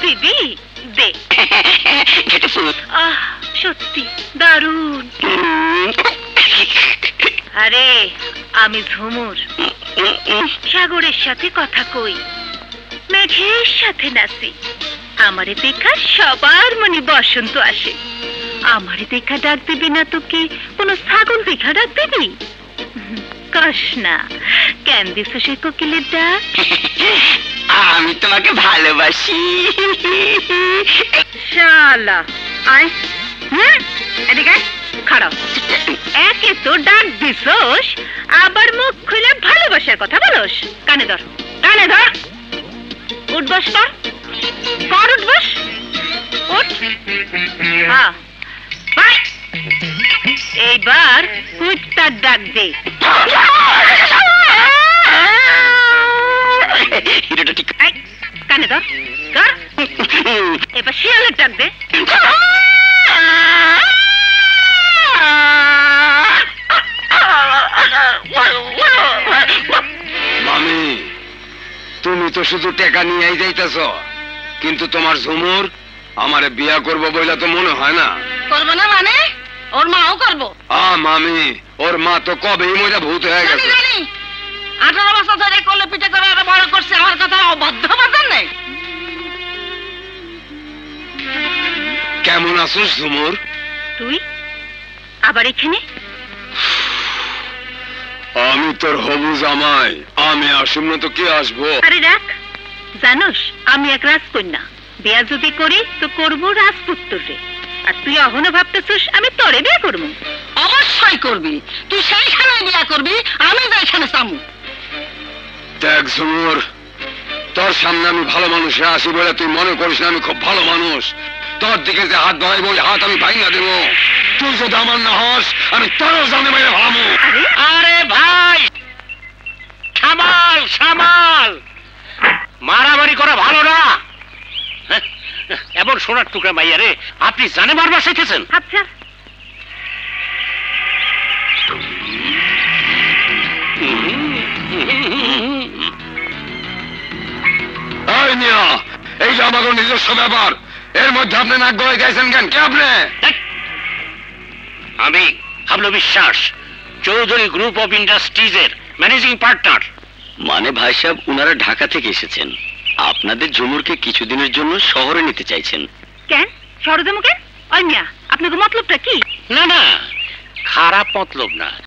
দিবি? দে। সত্যি দারুণ। আরে আমি ঝুমুর, সাগরের সাথে কথা কই, মেঘের সাথে নাচি। আমারে দেখা সবার মনে বসন্ত আসে। আমারে দেখা ডাক দিবি না তো কি কোনো ছাগল দেখা ডাক দিবি? কস না, কেন দিছ সে কোকিলের ডাক? আমি তোমাকে ভালোবাসি। শালা আয়, এদিকে খারাপ। একে তো ডাক দিছস, আবার মুখ খুলে ভালোবাসার কথা বলস। কানে ধর, কানে ধর। উঠবস কর, কর উঠবস। উঠ। এইবার কুত্তার ডাক দে। কানে ধর, কর। এবার শিয়ালের ডাক দে। মামি, তুমি তো শুধু টাকা নিয়েই যাইতেছ, কিন্তু তোমার ঝুমুর আমারে বিয়া করবো বইলা তো মনে হয় না। করবো না মানে? ওর মাও করবো। মামি, ওর মা তো কবেই মজা ভূত হয়ে গেছে। 18 বছর ধরে কোলে পিঠে করে বড় করছে, আমার কথা অবাধ্য বাজার নেই। কেমন আছিস ঝুমুর? তুই আবার এখানে? আমি তোর হবু জামাই, আমি আসুম না তো কে আসবো? আরে রাখ, জানোস আমি এক রাজকন্যা, বিয়া যদি করি তো করবো রাজপুত্রে। আর তুই এখনো ভাবতেছিস আমি তোরে বিয়ে করবো? অবশ্যই করবি, তুই সেইখানে বিয়া করবি, আমি যেখানে চামু। দেখ ঝুমুর, তোর সামনে আমি ভালো মানুষে আসি বলে তুই মনে করিস না আমি খুব ভালো মানুষ। তোর দিকে যে হাত বাড়াই বই হাত আমি ভাঙা দেবো। তুই যদি আমার না হস আমি তোরও জানে বাইরে ভাবো। আরে ভাই, সামাল সামাল, মারামারি করা ভালো না। এমন সোনার টুকরা মাইয়া রে আপনি জানে মারবার শিখেছেন? আচ্ছা এই যে আমাকে নিজস্ব ব্যাপার, এর মধ্যে আপনি নাক গলায় গেছেন কেন? কে আপনি? আমি হাবলু বিশ্বাস, চৌধুরী গ্রুপ অফ ইন্ডাস্ট্রিজের ম্যানেজিং পার্টনার। মানে ভাই সাহেব, উনারা ঢাকা থেকে এসেছেন, আপনাদের ঝুমুরকে কিছুদিনের জন্য শহরে নিতে চাইছেন। কেন শহরে যাবো কেন? অন্যা আপনাকে মতলবটা কি? না না, খারাপ মতলব না।